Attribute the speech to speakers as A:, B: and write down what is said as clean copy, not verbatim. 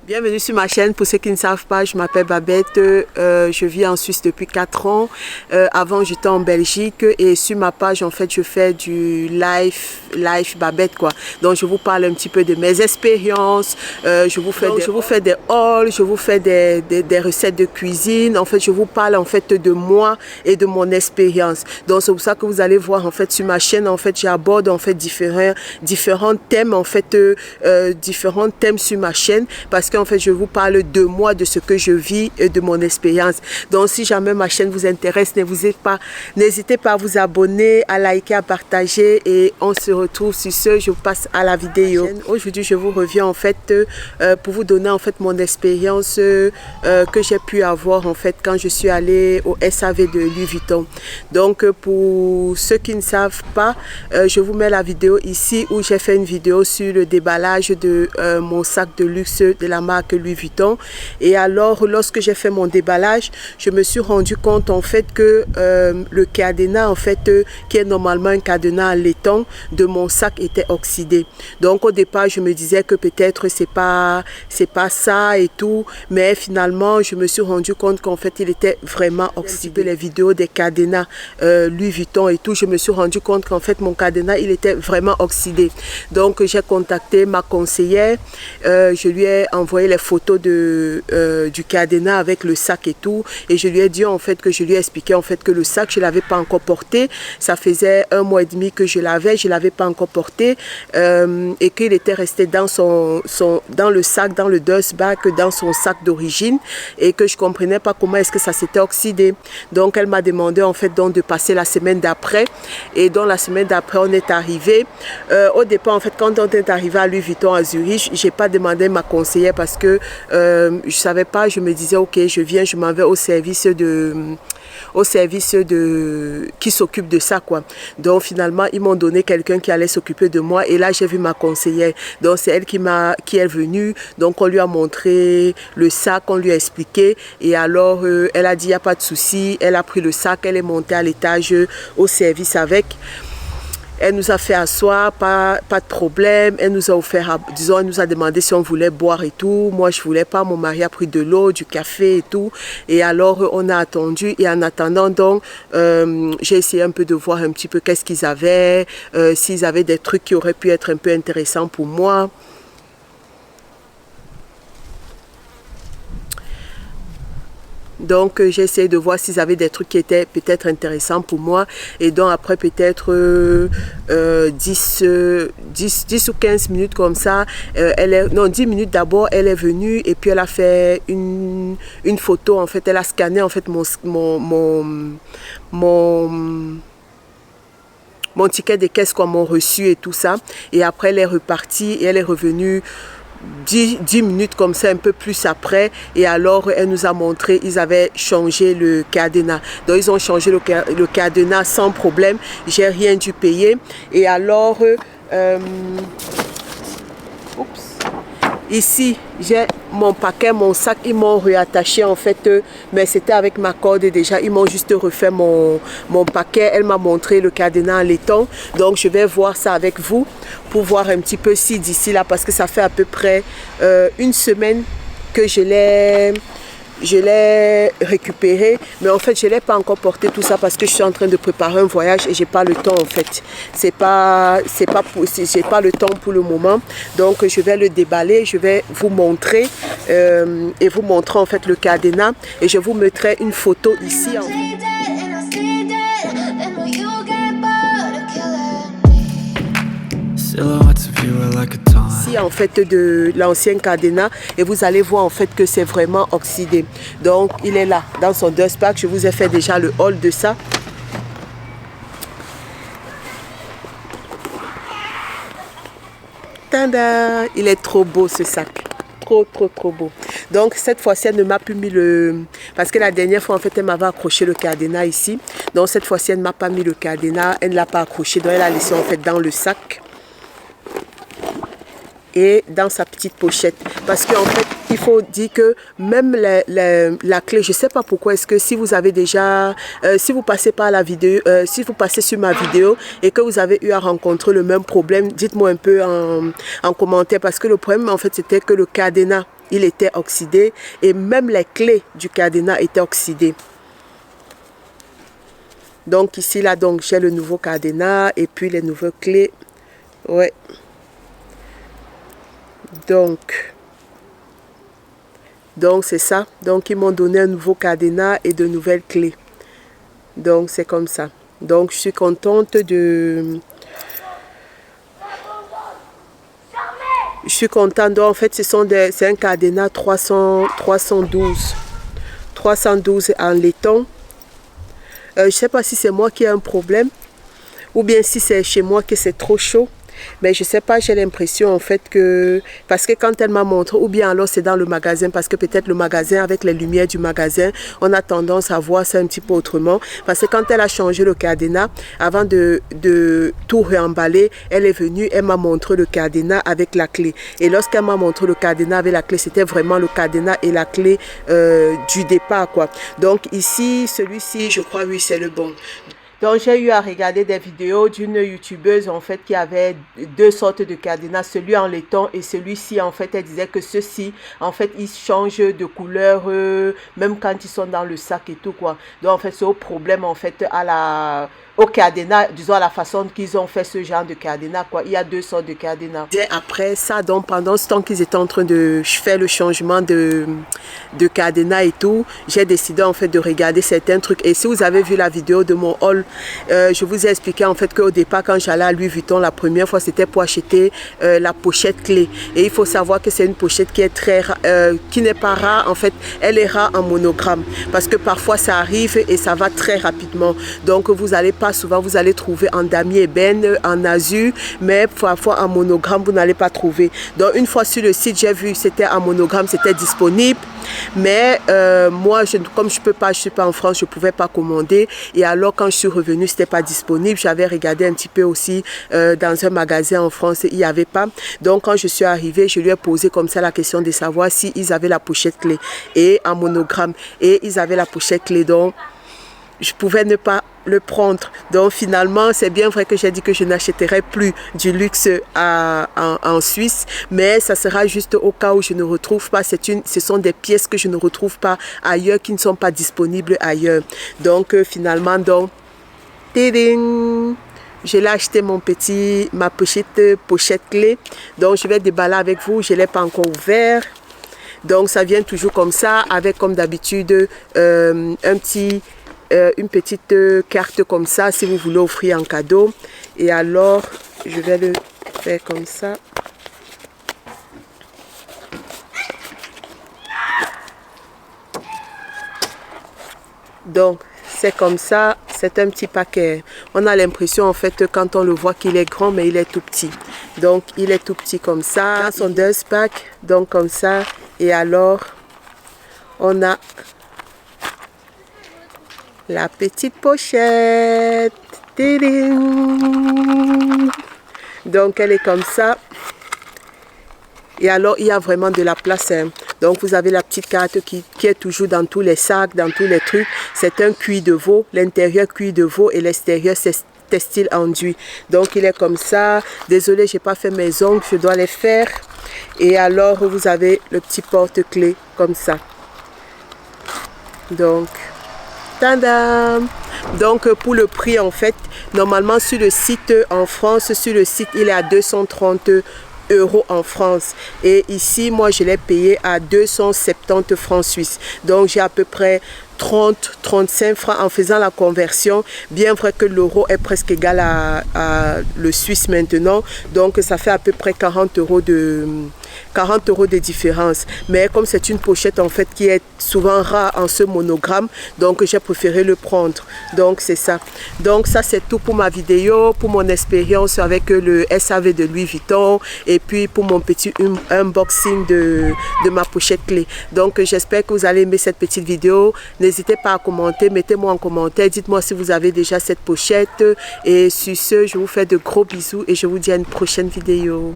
A: Bienvenue sur ma chaîne. Pour ceux qui ne savent pas, je m'appelle Babette. Je vis en Suisse depuis 4 ans. Avant, j'étais en Belgique et sur ma page, en fait, je fais du live Babette, quoi. Donc, je vous parle un petit peu de mes expériences. Je vous fais des hauls, je vous fais des recettes de cuisine. En fait, je vous parle en fait de moi et de mon expérience. Donc, c'est pour ça que vous allez voir en fait sur ma chaîne. En fait, j'aborde en fait différents thèmes en fait, différents thèmes sur ma chaîne parce qu'en fait, je vous parle de moi, de ce que je vis et de mon expérience. Donc, si jamais ma chaîne vous intéresse, n'hésitez pas à vous abonner, à liker, à partager et on se retrouve sur ce. Je passe à la vidéo. Aujourd'hui, je vous reviens en fait pour vous donner en fait mon expérience que j'ai pu avoir en fait quand je suis allée au SAV de Louis Vuitton. Donc, pour ceux qui ne savent pas, je vous mets la vidéo ici où j'ai fait une vidéo sur le déballage de mon sac de luxe de la marque Louis Vuitton. Et alors, lorsque j'ai fait mon déballage, je me suis rendu compte en fait que le cadenas en fait, qui est normalement un cadenas en laiton de mon sac était oxydé. Donc au départ, je me disais que peut-être c'est pas ça et tout, mais finalement, je me suis rendu compte qu'en fait, il était vraiment oxydé. Les vidéos des cadenas Louis Vuitton et tout, je me suis rendu compte qu'en fait, mon cadenas, il était vraiment oxydé. Donc j'ai contacté ma conseillère, je lui ai envoyé les photos du cadenas avec le sac et tout, et je lui ai dit en fait que je lui ai expliqué en fait que le sac je l'avais pas encore porté, ça faisait 1 mois et demi que je l'avais pas encore porté, et qu'il était resté dans dans le sac, dans le dust bag, dans son sac d'origine, et que je comprenais pas comment est-ce que ça s'était oxydé. Donc elle m'a demandé en fait donc de passer la semaine d'après, et dans la semaine d'après on est arrivé. Au départ en fait quand on est arrivé à Louis Vuitton à Zurich, j'ai pas demandé ma conseillère parce que je savais pas, je me disais ok, je m'en vais au service qui s'occupe de ça, quoi. Donc finalement ils m'ont donné quelqu'un qui allait s'occuper de moi, et là j'ai vu ma conseillère. Donc c'est elle qui est venue, donc on lui a montré le sac, on lui a expliqué, et alors elle a dit il n'y a pas de souci, elle a pris le sac, elle est montée à l'étage au service avec. Elle nous a fait asseoir, pas de problème. Elle nous a offert, disons, elle nous a demandé si on voulait boire et tout. Moi, je voulais pas. Mon mari a pris de l'eau, du café et tout. Et alors, on a attendu. Et en attendant, donc, j'ai essayé un peu de voir un petit peu qu'est-ce qu'ils avaient, s'ils avaient des trucs qui auraient pu être un peu intéressants pour moi. Donc, j'ai essayé de voir s'ils avaient des trucs qui étaient peut-être intéressants pour moi. Et donc, après peut-être 10 ou 15 minutes comme ça, 10 minutes d'abord, elle est venue et puis elle a fait une photo. En fait, elle a scanné en fait mon ticket de caisse comme mon reçu et tout ça. Et après, elle est repartie et elle est revenue 10 minutes comme ça, un peu plus après, et alors elle nous a montré, ils avaient changé le cadenas. Donc ils ont changé le cadenas sans problème, j'ai rien dû payer. Et alors ici j'ai mon paquet, mon sac, ils m'ont réattaché en fait, mais c'était avec ma corde déjà, ils m'ont juste refait mon paquet. Elle m'a montré le cadenas en laiton, donc je vais voir ça avec vous pour voir un petit peu si d'ici là, parce que ça fait à peu près 1 semaine que je l'ai récupéré, mais en fait je l'ai pas encore porté tout ça parce que je suis en train de préparer un voyage et j'ai pas le temps en fait. J'ai pas le temps pour le moment, donc je vais le déballer, je vais vous montrer et vous montrer en fait le cadenas, et je vous mettrai une photo ici en fait de l'ancien cadenas, et vous allez voir en fait que c'est vraiment oxydé. Donc il est là dans son dust bag. Je vous ai fait déjà le haul de ça. Tada! Il est trop beau ce sac. Trop beau. Donc cette fois-ci elle ne m'a plus mis parce que la dernière fois en fait elle m'avait accroché le cadenas ici. Donc cette fois-ci elle ne m'a pas mis le cadenas, elle ne l'a pas accroché, donc elle a laissé en fait dans le sac. et dans sa petite pochette. Parce qu'en fait, il faut dire que même la clé, je ne sais pas pourquoi, est-ce que si vous avez déjà, si vous passez par la vidéo, si vous passez sur ma vidéo et que vous avez eu à rencontrer le même problème, dites-moi un peu en commentaire, parce que le problème en fait c'était que le cadenas, il était oxydé et même les clés du cadenas étaient oxydées. Donc ici là, donc j'ai le nouveau cadenas et puis les nouvelles clés. Ouais. Donc c'est ça. Donc ils m'ont donné un nouveau cadenas et de nouvelles clés. Donc c'est comme ça. Donc je suis contente de... Je suis contente. Donc en fait c'est un cadenas 312 en laiton. Je ne sais pas si c'est moi qui ai un problème ou bien si c'est chez moi que c'est trop chaud. Mais je ne sais pas, j'ai l'impression en fait que... Parce que quand elle m'a montré, ou bien alors c'est dans le magasin, parce que peut-être le magasin, avec les lumières du magasin, on a tendance à voir ça un petit peu autrement. Parce que quand elle a changé le cadenas, avant de tout réemballer, elle est venue, elle m'a montré le cadenas avec la clé. Et lorsqu'elle m'a montré le cadenas avec la clé, c'était vraiment le cadenas et la clé du départ, quoi. Donc ici, celui-ci, je crois, oui, c'est le bon. Donc j'ai eu à regarder des vidéos d'une youtubeuse en fait qui avait deux sortes de cadenas, celui en laiton et celui-ci en fait elle disait que ceux-ci en fait ils changent de couleur même quand ils sont dans le sac et tout quoi. Donc en fait c'est au problème en fait au cadenas, disons à la façon qu'ils ont fait ce genre de cadenas quoi. Il y a deux sortes de cadenas. Et après ça, donc pendant ce temps qu'ils étaient en train de faire le changement de cadenas et tout, j'ai décidé en fait de regarder certains trucs. Et si vous avez vu la vidéo de mon haul, je vous ai expliqué en fait qu'au départ quand j'allais à Louis Vuitton la première fois c'était pour acheter la pochette clé. Et il faut savoir que c'est une pochette qui est très qui n'est pas rare en fait, elle est rare en monogramme parce que parfois ça arrive et ça va très rapidement. Donc vous allez pas souvent vous allez trouver en damier ébène, en azur, mais parfois en monogramme vous n'allez pas trouver. Donc une fois sur le site j'ai vu c'était en monogramme, c'était disponible, mais moi comme je suis pas en France, je pouvais pas commander. Et alors quand je suis revenue c'était pas disponible. J'avais regardé un petit peu aussi dans un magasin en France, il n'y avait pas. Donc quand je suis arrivée, je lui ai posé comme ça la question de savoir si ils avaient la pochette clé et en monogramme, et ils avaient la pochette clé, donc je pouvais ne pas le prendre. Donc finalement c'est bien vrai que j'ai dit que je n'achèterai plus du luxe en Suisse, mais ça sera juste au cas où je ne retrouve pas. Ce sont des pièces que je ne retrouve pas ailleurs, qui ne sont pas disponibles ailleurs. Donc finalement donc tiding, je l'ai acheté ma petite pochette clé. Donc je vais déballer avec vous, je ne l'ai pas encore ouvert. Donc ça vient toujours comme ça, avec comme d'habitude une petite carte comme ça si vous voulez offrir en cadeau. Et alors je vais le faire comme ça. Donc c'est comme ça, c'est un petit paquet. On a l'impression en fait quand on le voit qu'il est grand, mais il est tout petit. Donc il est tout petit comme ça. Son 2 packs, donc comme ça. Et alors on a la petite pochette. Donc elle est comme ça. Et alors il y a vraiment de la place. Donc vous avez la petite carte qui est toujours dans tous les sacs, dans tous les trucs. C'est un cuir de veau, l'intérieur cuir de veau et l'extérieur c'est textile enduit. Donc il est comme ça. Désolée, j'ai pas fait mes ongles, je dois les faire. Et alors vous avez le petit porte-clés comme ça. Donc tadam! Donc pour le prix en fait, normalement sur le site en France, sur le site il est à 230 € en France, et ici moi je l'ai payé à 270 francs suisses. Donc j'ai à peu près 30-35 francs en faisant la conversion. Bien vrai que l'euro est presque égal à le suisse maintenant, donc ça fait à peu près 40 € de différence. Mais comme c'est une pochette en fait qui est souvent rare en ce monogramme, donc j'ai préféré le prendre. Donc c'est ça. Donc ça c'est tout pour ma vidéo, pour mon expérience avec le SAV de Louis Vuitton, et puis pour mon petit unboxing de ma pochette clé. Donc j'espère que vous allez aimer cette petite vidéo. N'hésitez pas à commenter, mettez-moi en commentaire, dites-moi si vous avez déjà cette pochette. Et sur ce, je vous fais de gros bisous et je vous dis à une prochaine vidéo.